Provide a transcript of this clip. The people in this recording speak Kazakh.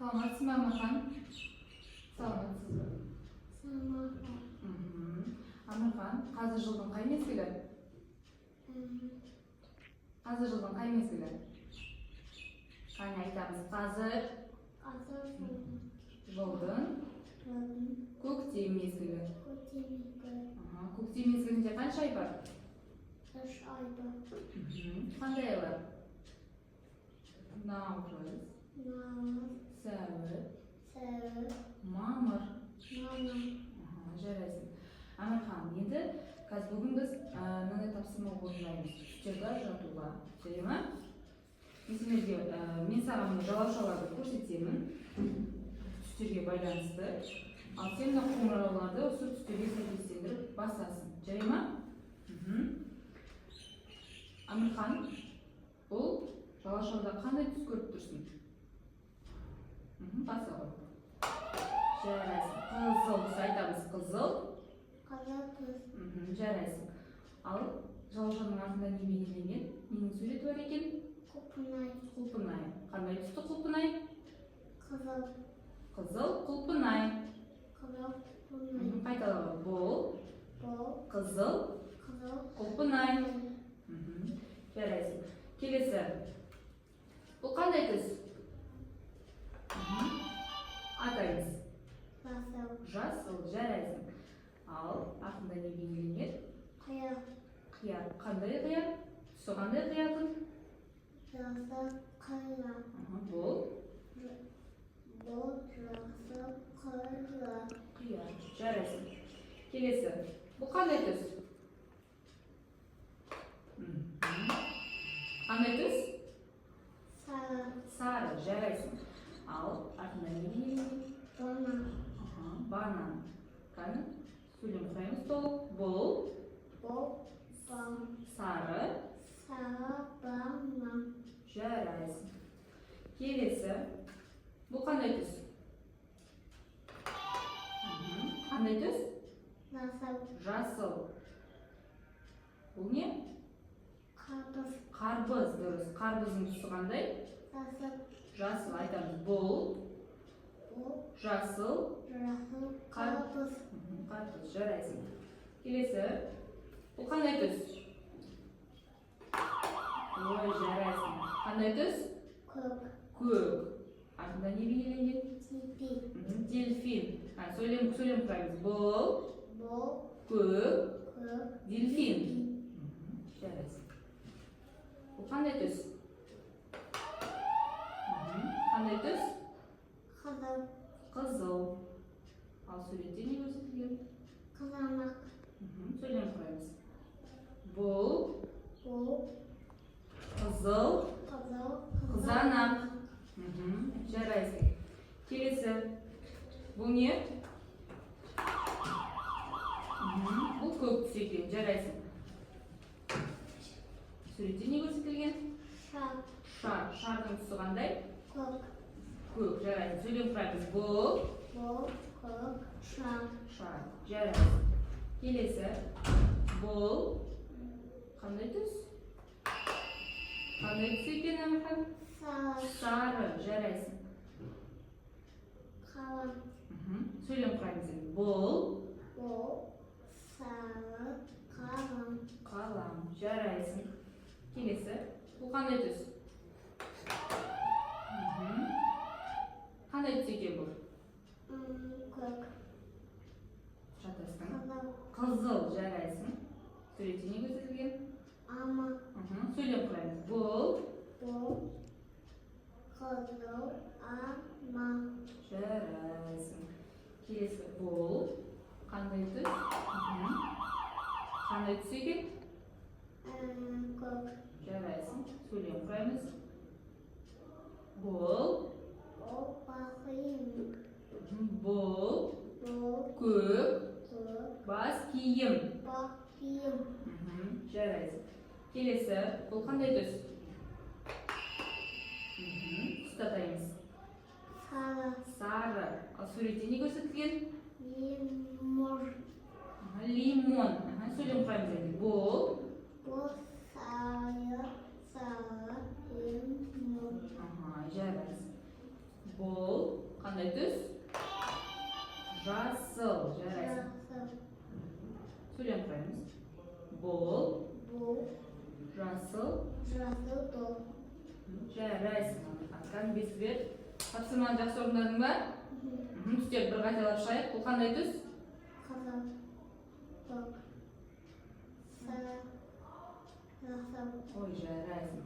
Саламатсызбы, Амархан? Саламатсызбы. Амархан, қазір жылдың қай мезгілі? Қазір жылдың қай мезгілі? Қане айтамыз, қазір жылдың көктем мезгілі. Көктем мезгілінде қанша ай бар? 3 ай бар. Қандай айлар? Наурыз, сәуір, мамыр. Жарайсың. Амархан, енді қазір бүгін біз мынандай тапсырма орындаймыз. Үстелге жатуға. Жарай ма? Мен саған жалаушаларды көрсетемін. Түстерге байланысты. Ал сен мына қоңырауларды осы түстерге сәйкестендіріп басасың. Жарай ма? Амархан, бұл жалаушалда қандай түс көріп тұрсың? Баса ғой. Жарайсың. Қызыл түс айтамыз. Қызыл түс. Жарайсың. Ал жалаушаның артында не бейнеленген? Ненің суреті бар екен? Құлпынай. Құлпынай. Қандай түсті құлпынай? Қызыл. Қызыл құлпынай. Қайталауға. Бұл қызыл құлпынай. Жарайсың. Келесі. Бұл қандай түс? Атаймыз. Жасыл. Жарайсың. Ал артында не бейнеленген? Қияр. Қияр. Қандай қияр? Түсі қандай қиярдың? Жасыл қияр. Бұл жасыл қияр. Қияр. Жарайсың. Келесі. Бұл қандай түс? Қандай түс? Сары. Жарайсың. Ал артында не бейнеленген? Банан. Қане? Сөйлем құраймыз толық. Бұл сары банан. Жарайсың. Келесі. Бұл қандай түс? Қандай түс? Жасыл. Бұл не? Қарбыз. Дұрыс. Қарбыздың түсі қандай? Жасыл. Айтамыз. Бұл жасыл қарбыз. Жарайсың. Келесі. Бұл қандай түс? Ой, жарайсың. Қандай түс? Көк. Артында не бейнеленген? Дельфин. Сөйлем құраймыз. Бұл көк дельфин. Жарайсың. Бұл қандай түс? Қандай түс? Қызыл. Ал суретте не көрсетілген? Қызанақ. Сөйлем құраймыз. Бұл қызыл қызанақ. Жарайсың. Келесі. Бұл не? Бұл көк түс екен. Жарайсың. Суретте не көрсетілген? Шар. Шардың түсі қандай? Көк. Жарайсың. Сөйлем құраймыз. Бұл шар. Жарайсың. Келесі. Бұл қандай түс? Қандай түс екен, Амархан? Сары. Жарайсың. Сөйлем құраймыз. Бұл сары қалам. Жарайсың. Келесі. Бұл қандай түс? Қандай түс екен бұл? көк. Жатастың. Қызыл. Жарайсың. Суретте не көрсетілген? Ама. Сөйлем құраймыз. Бұл қызыл ама. Жарайсың. Келесі. Бұл қандай түс? Қандай түс екен? Көк. Жарайсың. Сөйлем құраймыз. Бұл бақиым. Бұл көк бас киім. Жарайсың. Келесі. Бұл қандай түс? Тұстатаймыз. Сары. Ал суретте не көрсетілген? Лимон. Сөйлем құраймыз. Бұл сары лимон. Жарайсың. Бұл Qanday tuz? Жасыл. Жарайсың. Жасыл. Söyleyip koyayımız. Bol. Бұл. Жасыл. Жасыл дол. Жарайсың. Hakan бесбер. Тапсырманы жақсы орындадың ба? Түстеп бір қайталап шығайық. Бұл қандай түс? Қызыл. Тоқ. Сары. Жасыл. Ой, жарайсың.